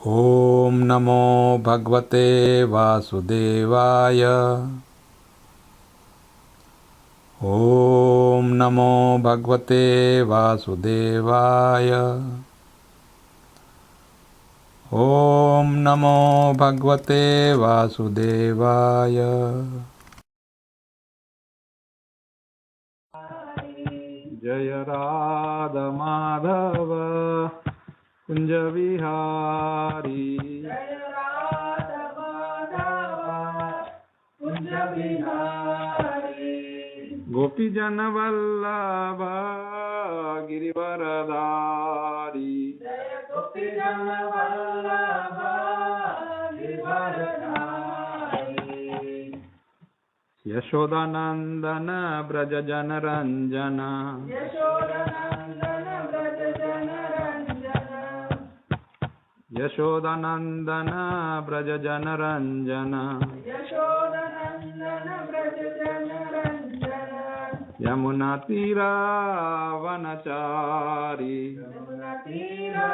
ओम नमो भगवते वासुदेवाय। ओम नमो भगवते वासुदेवाय। ओम नमो भगवते वासुदेवाय। जय राधा माधव कुंज विहारी। जय राधा माधव कुंज विहारी। गोपी जन वल्लभ गिरिवरधारी। जय गोपी जन वल्लभ गिरिवरधारी। यशोदानंदन ब्रज जन रंजन। यशोदानंदन ब्रज जन रंजन। यशोदानंदन ब्रज जन रंजन। यशोदानंदन ब्रज जन रंजन। यमुना तीरा वनचारी। यमुना तीरा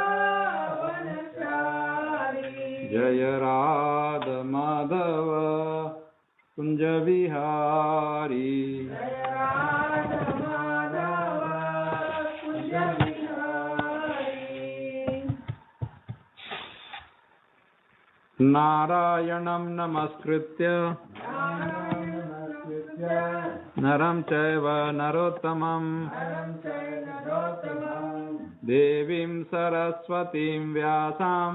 वनचारी। जय राधा माधव कुंज विहारी। जय राधा माधव कुंज विहारी। नारायणं नमस्कृत्य नरं चैव नरोत्तमं देवीं सरस्वतीं व्यासं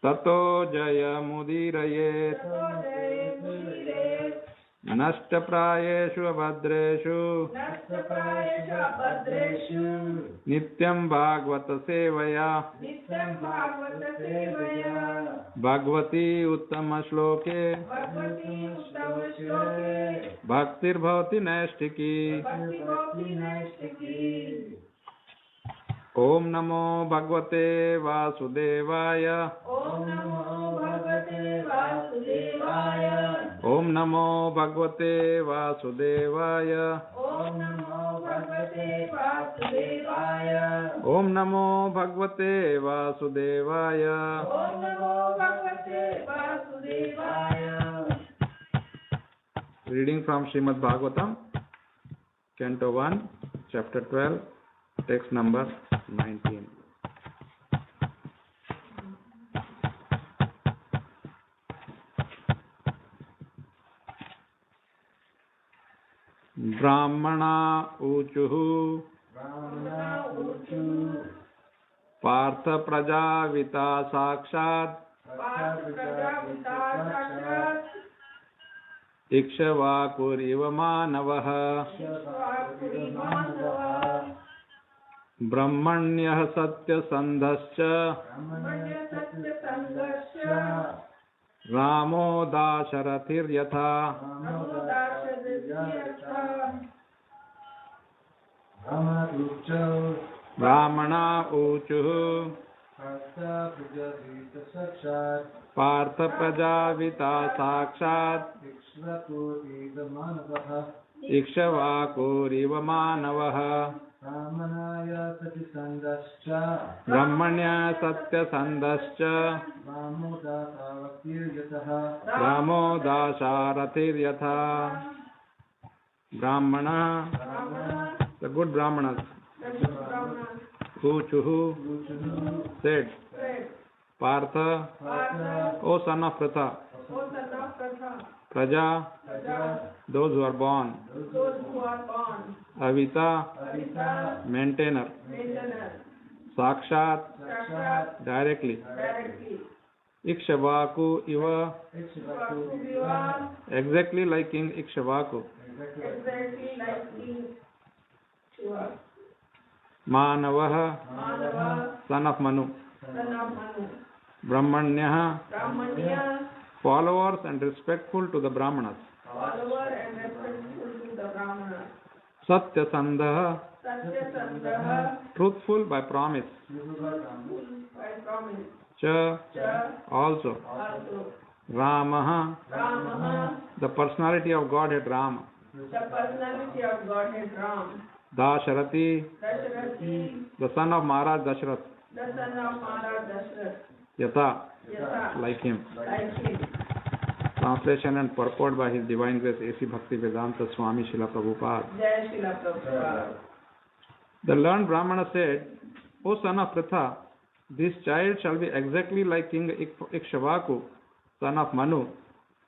ततो जयमुदीरयेत्। नष्टप्रायेषु अभद्रेषु नित्यं भागवत सेवया। भगवती उत्तम श्लोके भक्तिर्भवति नैष्ठिकी। ओम नमो भगवते वासुदेवाय। ओम नमो भगवते वासुदेवाय। ओम नमो भगवते वासुदेवाय। ओम नमो भगवते वासुदेवाय। ओम नमो भगवते वासुदेवाय। ओम नमो भगवते वासुदेवाय। Reading from Srimad Bhagavatam, Canto 1, Chapter 12, Text number 19. ब्राह्मणा ऊचुः पार्थ प्रजाविता साक्षात् इक्ष्वाकुरिव मानवः। ब्रह्मण्यः सत्यसन्धश्च रामो दाशरथिर्यथा। ब्राह्मणा ऊचुः पार्थ प्रजाविता साक्षात् इक्ष्वाकुरिव मानवः। ब्रह्मण्य सत्यसन्धश्च रामो दाशरथिर्यथा। ब्राह्मणः, the good brahmanas, Uchuhu said, Partha, O son of Pratha, Praja, those who are born, Avita, maintainer, Sakshat, directly, Ikshvaku iva, exactly like King Ikshvaku, Manavaha, son of Manu, Brahmanyah, followers and respectful to the Brahmanas, Satyasandha, truthful by promise, Cha, also, Ramaha, the personality of Godhead Rama, Dasharathi, the son of Maharaj Dasharath, the son of Maharaj Dashrath, Yatha, Yatha, like him. like him. Translation and purport by His Divine Grace A.C. Bhakti Vedanta Swami Srila Prabhupada. Jai Srila Prabhupada. The learned Brahmana said, O son of Pritha, this child shall be exactly like King Ikshvaku, son of Manu,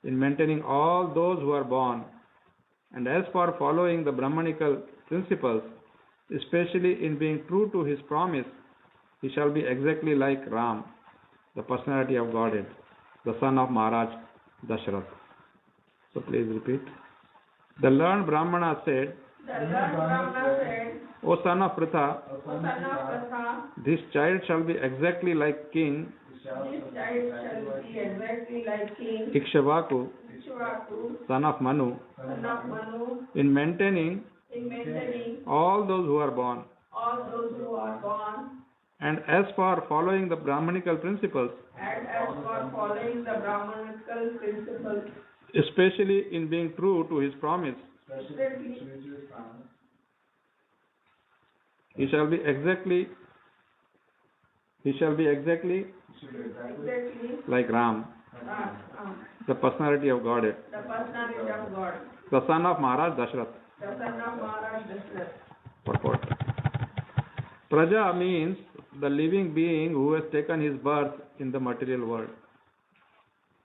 in maintaining all those who are born. And as for following the Brahmanical principles, especially in being true to his promise, he shall be exactly like Ram, the personality of Godhead, the son of Maharaj Dashrath. So please repeat. The learned Brahmana said, The learned Brahmana said, O son of Pritha, O son of Pritha, this child shall be exactly like King this child shall be exactly like King Ikshvaku, Ikshvaku, son of Manu, son of Manu, in maintaining in maintaining all those who are born. all those who are born, And as for following the Brahmanical principles, and as for following the Brahmanical principles, especially in being true to his promise, strictly, he shall be exactly exactly, like Ram, the personality of Godhead, the personality of God, the son of Maharaj Dashrath. the son of Maharaj Dashrath. Purport. Praja means the living being who has taken his birth in the material world.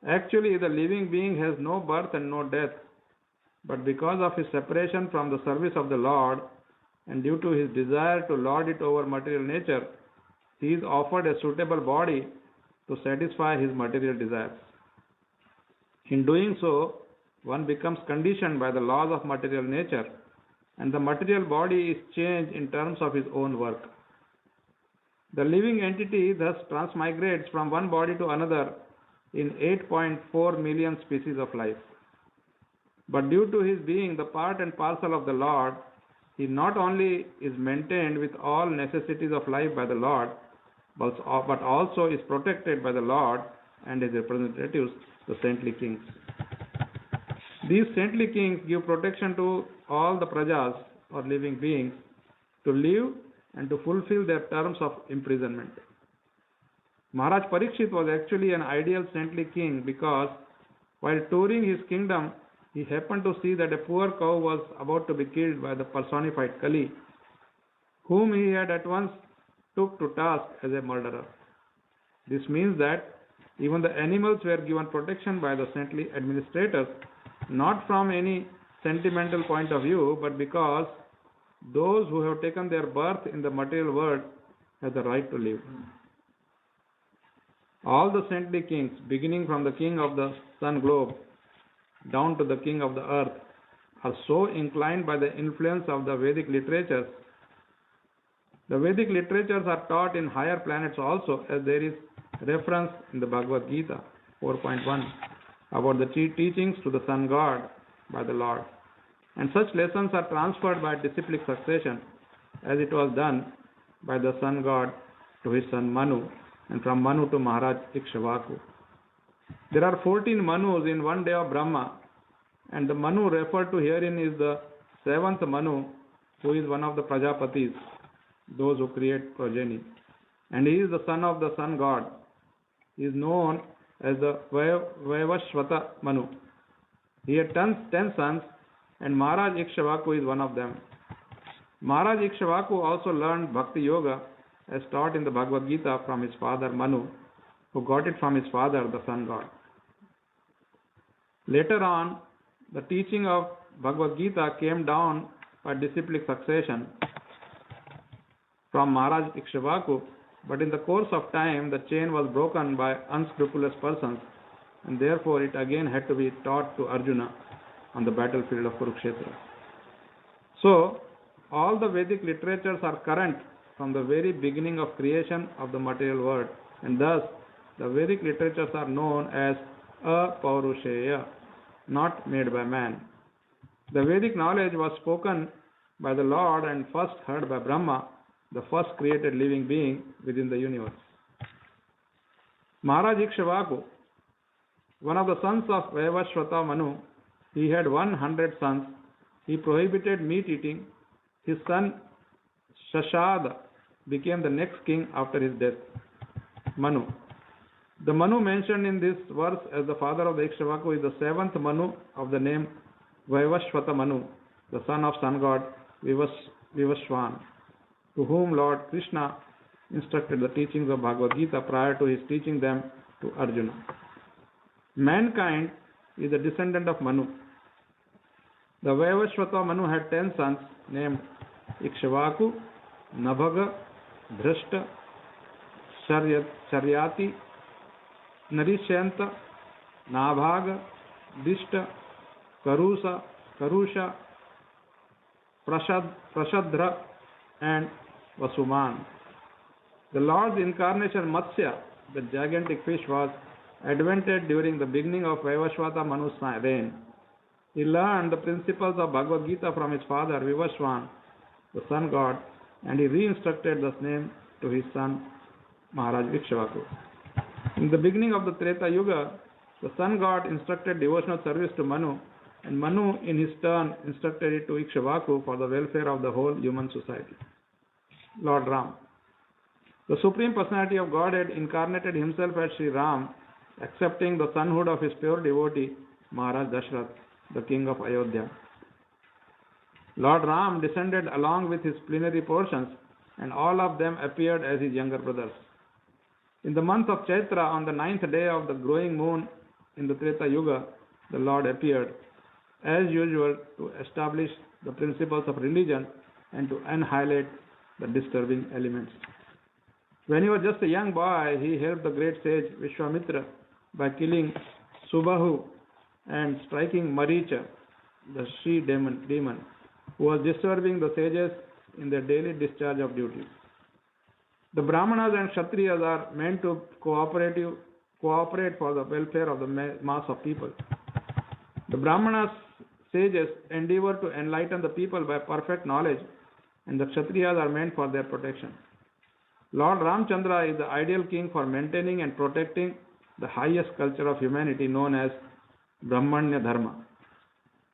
Actually, the living being has no birth and no death, but because of his separation from the service of the Lord and due to his desire to lord it over material nature, he is offered a suitable body to satisfy his material desires. In doing so, one becomes conditioned by the laws of material nature, and the material body is changed in terms of his own work. The living entity thus transmigrates from one body to another in 8.4 million species of life. But due to his being the part and parcel of the Lord, he not only is maintained with all necessities of life by the Lord, but also is protected by the Lord and his representatives, the saintly kings. These saintly kings give protection to all the prajas or living beings to live and to fulfill their terms of imprisonment. Maharaj Parikshit was actually an ideal saintly king because while touring his kingdom, he happened to see that a poor cow was about to be killed by the personified Kali, whom he had at once took to task as a murderer. This means that even the animals were given protection by the saintly administrators, not from any sentimental point of view, but because those who have taken their birth in the material world have the right to live. All the saintly kings, beginning from the king of the sun globe down to the king of the earth, are so inclined by the influence of the Vedic literatures. The Vedic literatures are taught in higher planets also, as there is reference in the Bhagavad Gita 4.1 about the teachings to the sun god by the Lord. And such lessons are transferred by disciplic succession, as it was done by the sun god to his son Manu, and from Manu to Maharaj Ikshvaku. There are 14 Manus in one day of Brahma, and the Manu referred to herein is the 7th Manu, who is one of the Prajapatis, those who create progeny. And he is the son of the sun god. He is known as the Vaivashvata Manu. He had 10 sons, and Maharaj Ikshvaku is one of them. Maharaj Ikshvaku also learned Bhakti Yoga as taught in the Bhagavad Gita from his father Manu, who got it from his father, the sun god. Later on, the teaching of Bhagavad Gita came down by disciplic succession from Maharaj Ikshvaku, but in the course of time, the chain was broken by unscrupulous persons, and therefore it again had to be taught to Arjuna on the battlefield of Kurukshetra. So, all the Vedic literatures are current from the very beginning of creation of the material world, and thus the Vedic literatures are known as Apaurushaya, not made by man. The Vedic knowledge was spoken by the Lord and first heard by Brahma, the first created living being within the universe. Maharaj Ikshvaku, one of the sons of Vaivashvata Manu, he had 100 sons. He prohibited meat eating. His son Shashada became the next king after his death. Manu. The Manu mentioned in this verse as the father of the Ikshvaku is the seventh Manu of the name Vaivashvata Manu, the son of sun god Vivaswan, to whom Lord Krishna instructed the teachings of Bhagavad Gita prior to his teaching them to Arjuna. Mankind is a descendant of Manu. The Vaivashvata Manu had 10 sons named Ikshvaku, Nabhaga, Dhrishta, Sharyati, Narishanta, Nabhaga, Dishta, Karusha, Prashadra, and Vasuman. The Lord's incarnation Matsya, the gigantic fish, was advented during the beginning of Vaivashvata Manu's reign. He learned the principles of Bhagavad Gita from his father Vivaswan, the sun god, and he re-instructed the same to his son Maharaj Ikshvaku. In the beginning of the Treta Yuga, the sun god instructed devotional service to Manu, and Manu in his turn instructed it to Ikshvaku for the welfare of the whole human society. Lord Ram. The Supreme Personality of Godhead incarnated himself as Sri Ram, accepting the sonhood of his pure devotee Maharaj Dashrath, the king of Ayodhya. Lord Ram descended along with his plenary portions, and all of them appeared as his younger brothers. In the month of Chaitra, on the 9th day of the growing moon in the Treta Yuga, the Lord appeared, as usual, to establish the principles of religion and to annihilate the disturbing elements. When he was just a young boy, he helped the great sage Vishwamitra by killing Subahu and striking Maricha, the she demon, who was disturbing the sages in their daily discharge of duties. The Brahmanas and Kshatriyas are meant to cooperate for the welfare of the mass of people. The Brahmanas, sages, endeavor to enlighten the people by perfect knowledge, and the Kshatriyas are meant for their protection. Lord Ramchandra is the ideal king for maintaining and protecting the highest culture of humanity known as Brahmanya Dharma.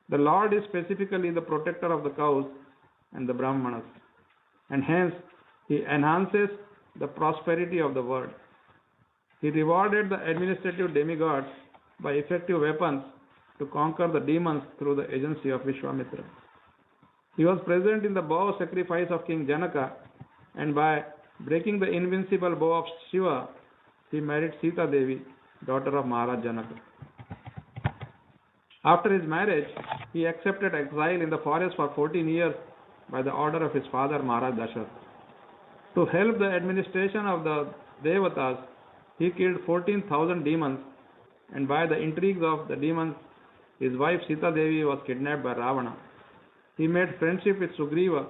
The Lord is specifically the protector of the cows and the Brahmanas, and hence he enhances the prosperity of the world. He rewarded the administrative demigods by effective weapons to conquer the demons through the agency of Vishwamitra. He was present in the bow sacrifice of King Janaka, and by breaking the invincible bow of Shiva, he married Sita Devi, daughter of Maharaj Janaka. After his marriage, he accepted exile in the forest for 14 years by the order of his father Maharaj Dashrath. To help the administration of the Devatas, he killed 14,000 demons, and by the intrigues of the demons, his wife Sita Devi was kidnapped by Ravana. He made friendship with Sugriva,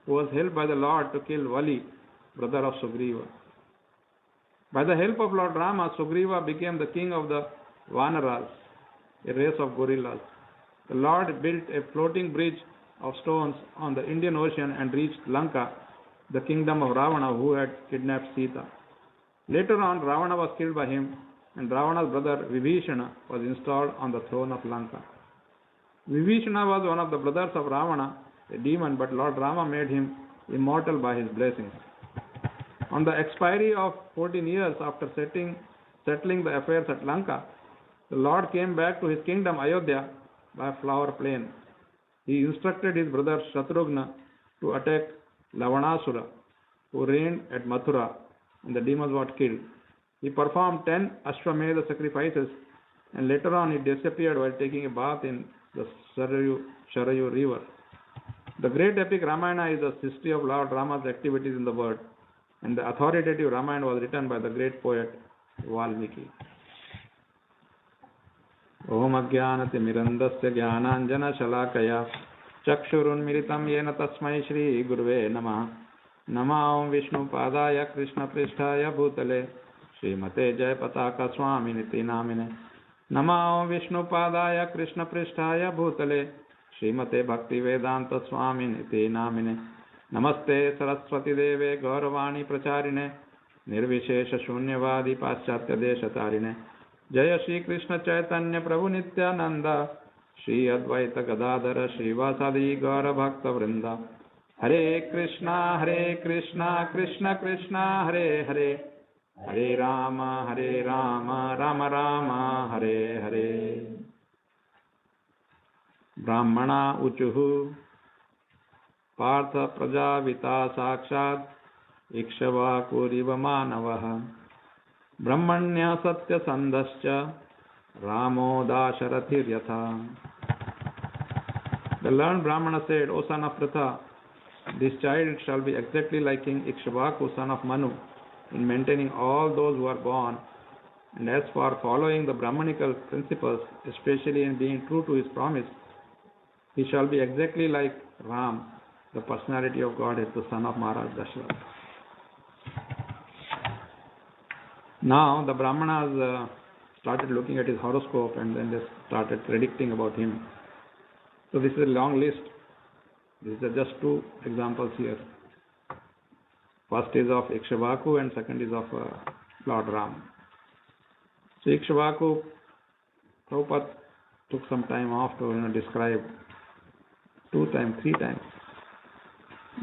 who was helped by the Lord to kill Vali, brother of Sugriva. By the help of Lord Rama, Sugriva became the king of the Vanaras, a race of gorillas. The Lord built a floating bridge of stones on the Indian Ocean and reached Lanka, the kingdom of Ravana, who had kidnapped Sita. Later on, Ravana was killed by him, and Ravana's brother Vibhishana was installed on the throne of Lanka. Vibhishana was one of the brothers of Ravana, a demon, but Lord Rama made him immortal by his blessings. On the expiry of 14 years after settling the affairs at Lanka, the Lord came back to his kingdom Ayodhya by flower plain. He instructed his brother Shatrugna to attack Lavanasura, who reigned at Mathura, and the demons were killed. He performed 10 Ashwamedha sacrifices, and later on he disappeared while taking a bath in the Sharayu river. The great epic Ramayana is the history of Lord Rama's activities in the world, and the authoritative Ramayana was written by the great poet Valmiki. Om Ajnanatimirandasya Jnananjana Shalakaya Chakshurunmilitam Yena Tasmai Shri Gurve Namah Namah Om Vishnu Padaya Krishna Pristhaya Bhutale Srimate Jaya Pataka Swami Niti Namine Namah Om Vishnu Padaya Krishna Pristhaya Bhutale Srimate Bhakti Vedanta Swami Niti Namine Namaste Saraswati Deve Gauravani Pracharine Nirvishesha Shunyavadi Paschatya Deshatarine Jaya Shri Krishna Chaitanya Prabhu Nityananda Shri Advaita Gadadhara Shri Vasadi Gaura Bhakta Vrinda Hare Krishna, Krishna Krishna, Hare Hare, Hare Rama, Rama Rama, Hare Hare. Brahmana Uchuhu Partha Prajavita Sakshat Ikshavaku Manavaha Brahmanya Satya Sandascha Ramo Dasharathir Yatha. The learned Brahmana said, O son of Pratha, this child shall be exactly like King Ikshvaku, son of Manu, in maintaining all those who are born, and as for following the Brahmanical principles, especially in being true to his promise, he shall be exactly like Ram, the personality of Godhead, the son of Maharaj Dasharath. Now the Brahmanas started looking at his horoscope and then they started predicting about him. So this is a long list. These are just two examples here. First is of Ikshvaku and second is of Lord Ram. So Ikshvaku, Prabhupada took some time off to describe three times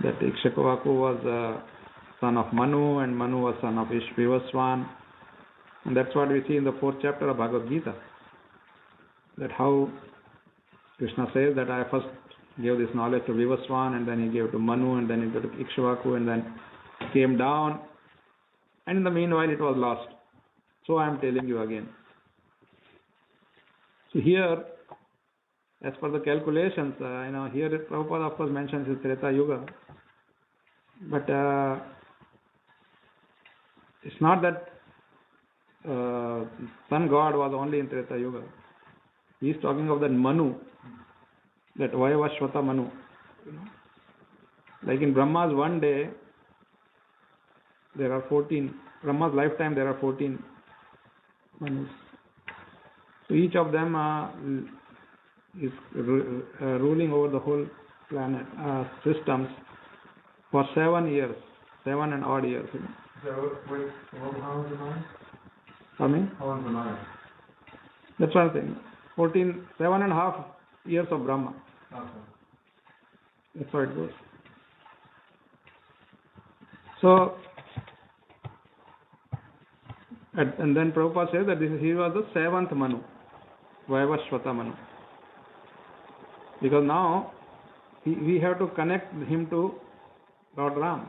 that Ikshvaku was son of Manu and Manu was son of Vivaswan. And that's what we see in the 4th chapter of Bhagavad Gita. That how Krishna says that I first gave this knowledge to Vivaswan and then he gave to Manu and then he gave to Ikshvaku and then came down. And in the meanwhile it was lost. So I am telling you again. So here, as per the calculations, here Prabhupada of course mentions his Treta Yuga. But it's not that Sun God was only in Treta Yuga. He is talking of that Manu, that Vayavashvata Manu. Like in Brahma's one day, there are 14. Brahma's lifetime, there are 14 Manus. So each of them is ruling over the whole planet, systems for 7 years, 7 and odd years. So, how old am I? Pardon me? How old am I? That's what I'm saying. 7.5 years of Brahma. Okay. That's how it goes. So, and then Prabhupada says that he was the 7th Manu, Vayavashvata Manu. Because now we have to connect him to Lord Ram,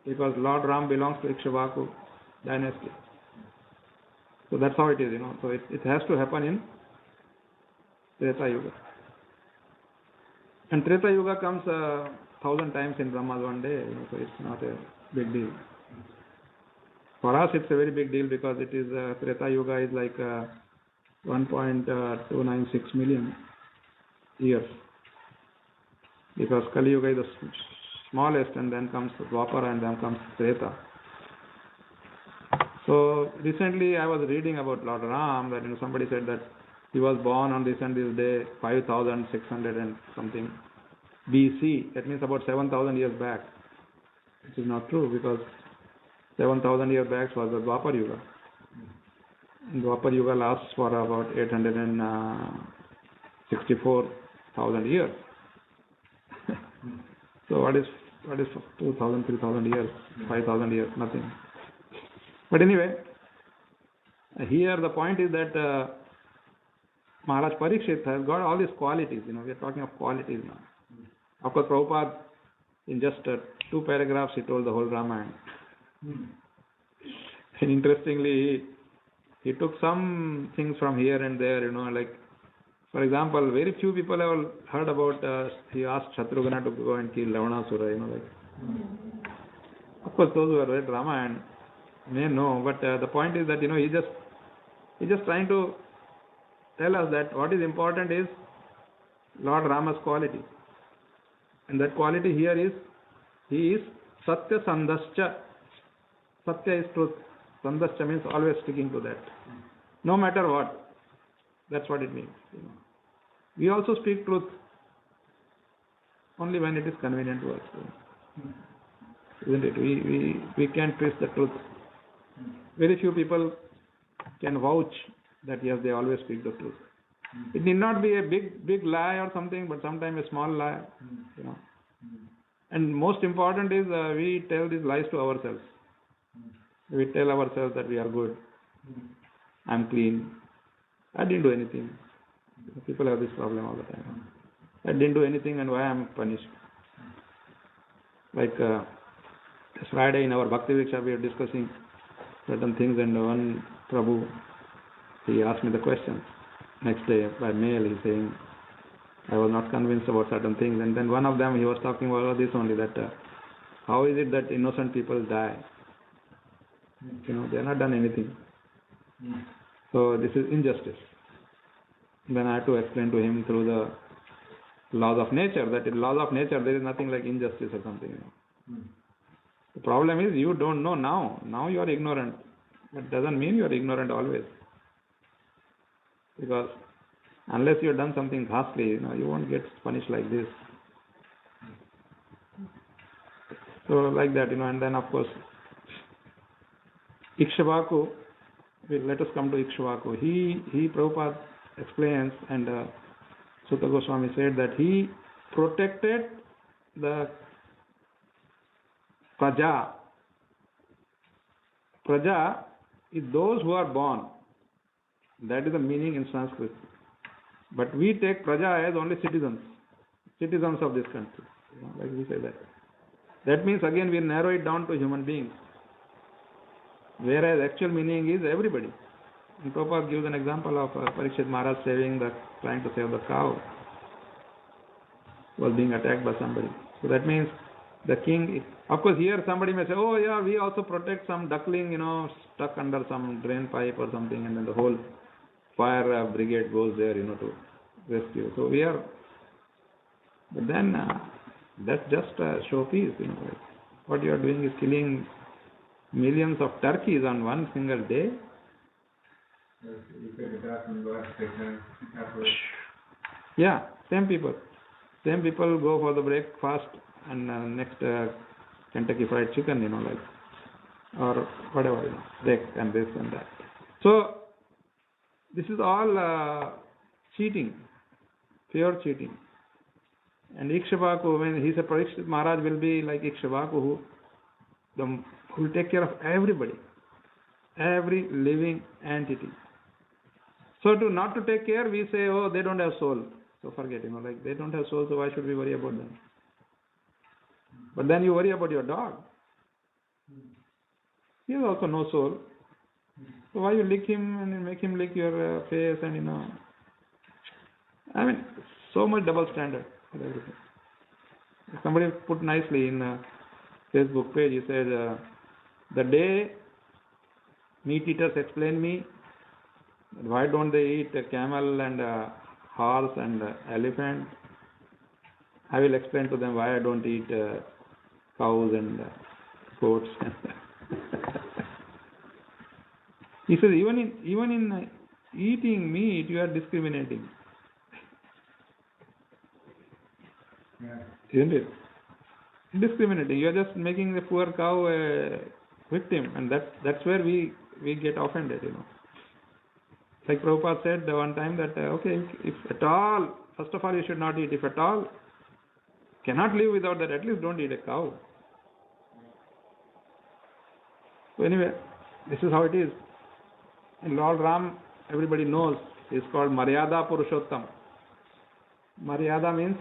because Lord Ram belongs to Ikshvaku dynasty. So that's how it is, So it has to happen in Treta Yuga. And Treta Yuga comes 1,000 times in Brahma's one day, so it's not a big deal. For us, it's a very big deal because it is Treta Yuga is like 1.296 million years. Because Kali Yuga is the smallest, and then comes Dwapara, and then comes Treta. So recently I was reading about Lord Ram that somebody said that he was born on this and this day 5,600 and something BC. That means about 7,000 years back. Which is not true, because 7,000 years back was the Dwapar Yuga. And Dwapar Yuga lasts for about 864,000 years. So what is 2,000, 3,000 years, 5,000 years? Nothing. But anyway, here the point is that Maharaj Parikshit has got all these qualities. We are talking of qualities now. Of course, Prabhupada, in just 2 paragraphs, he told the whole Ramayana. And interestingly, he took some things from here and there, like, for example, very few people have heard about, he asked Shatrugna to go and kill Ravanasura, Of course, those who have read Ramayana may know, but the point is that, he's just trying to tell us that what is important is Lord Rama's quality. And that quality here is, he is Satya Sandascha. Satya is truth. Sandascha means always sticking to that. No matter what. That's what it means. We also speak truth only when it is convenient to us. Isn't it? We can't twist the truth. Very few people can vouch that yes, they always speak the truth. It need not be a big lie or something, but sometimes a small lie. And most important is we tell these lies to ourselves. We tell ourselves that we are good. I'm clean. I didn't do anything. People have this problem all the time. I didn't do anything, and why I'm punished? Like this Friday in our Bhakti Viksha, we are discussing certain things, and one Prabhu, he asked me the question. Next day by mail, he's saying, I was not convinced about certain things. And then one of them, he was talking about this only, that how is it that innocent people die? They have not done anything. So this is injustice. Then I had to explain to him through the laws of nature, that in laws of nature there is nothing like injustice or something. The problem is you don't know now. Now you are ignorant. That doesn't mean you are ignorant always. Because unless you have done something ghastly, you won't get punished like this. So like that, and then of course, Ikshvaku, let us come to Ikshvaku. He Prabhupada explains, and Sutta Goswami said that he protected the Praja. Praja is those who are born. That is the meaning in Sanskrit. But we take Praja as only citizens of this country. Like we say that. That means again we narrow it down to human beings. Whereas actual meaning is everybody. And Prabhupada gives an example of Parikshit Maharaj trying to save the cow. Was being attacked by somebody. So that means the king, of course here somebody may say, oh yeah, we also protect some duckling, stuck under some drain pipe or something, and then the whole fire brigade goes there, to rescue. So we are, but then that's just a showpiece, what you are doing is killing millions of turkeys on one single day. You take a bath and go out to take them afterwards. Yeah, same people go for the breakfast and next Kentucky Fried Chicken, or whatever, steak and this and that. So this is all cheating, pure cheating. And Ikshvaku, when he said Parikshit Maharaj will be like Ikshvaku, who will take care of everybody, every living entity. So not to take care, we say, oh, they don't have soul. So forget, they don't have soul, so why should we worry about them? But then you worry about your dog. He has also no soul. So why you lick him and make him lick your face and, so much double standard for everything. Somebody put nicely in a Facebook page, he said, the day meat eaters explain me, why don't they eat a camel and a horse and elephant, I will explain to them why I don't eat cows and goats. He says, even in eating meat, you are discriminating. Yeah. Isn't it? Discriminating. You are just making the poor cow a victim, and that's where we get offended, Like Prabhupada said one time that, if at all, first of all you should not eat. If at all cannot live without that, at least don't eat a cow. So anyway, this is how it is. And Lord Ram, everybody knows, is called Maryada Purushottam. Maryada means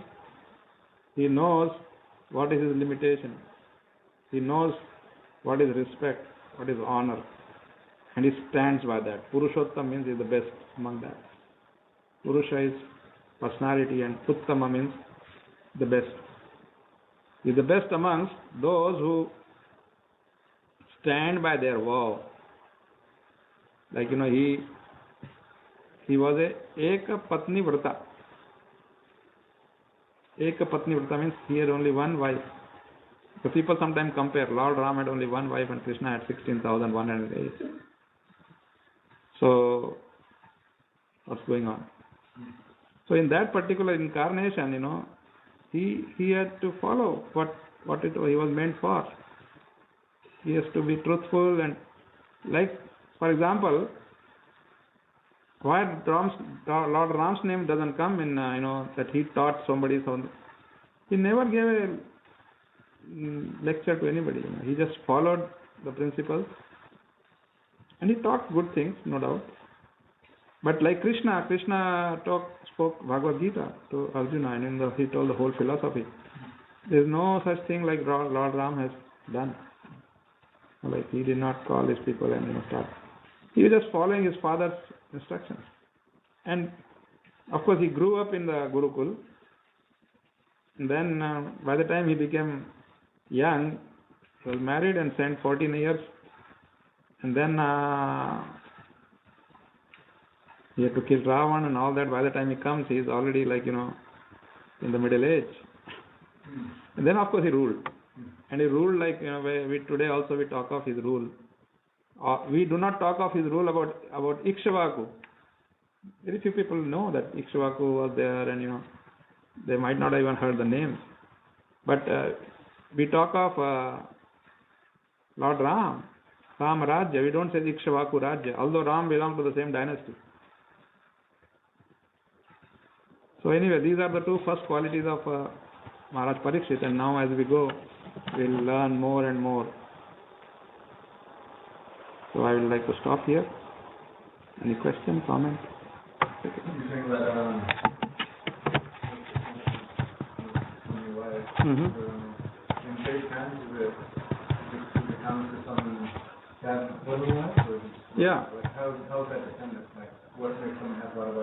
he knows what is his limitation. He knows what is respect, what is honor. And he stands by that. Purushottam means he is the best among that. Purusha is personality, and Uttama means the best. He is the best amongst those who stand by their vow. Like, he was a Eka Patni Vrata. Eka Patni Vrata means he had only one wife. So people sometimes compare. Lord Ram had only one wife and Krishna had 16,108. So, what's going on? So in that particular incarnation, he had to follow what he was meant for. He has to be truthful, and like, for example, why Lord Ram's name doesn't come in, that he taught somebody something. He never gave a lecture to anybody. He just followed the principles, and he taught good things, no doubt. But like Krishna spoke Bhagavad Gita to Arjuna, and he told the whole philosophy. There is no such thing like Lord Ram has done. Like he did not call his people and start. He was just following his father's instructions. And of course he grew up in the Gurukul. And then by the time he became young, he was married and spent 14 years. And then he had to kill Ravan and all that. By the time he comes, he is already in the middle age. And then of course he ruled. And he ruled like, we today also we talk of his rule. We do not talk of his rule about Ikshvaku. Very few people know that Ikshvaku was there, and they might not have even heard the name. But we talk of Lord Ram, Ram Rajya. We don't say Ikshvaku Rajya, although Ram belonged to the same dynasty. So anyway, these are the two first qualities of Maharaj Parikshit, and now as we go, we'll learn more and more. So I would like to stop here. Any question, comment? You think that in great times, it becomes to some bad living life? Yeah. Like how is that dependent? Like what makes someone have a lot of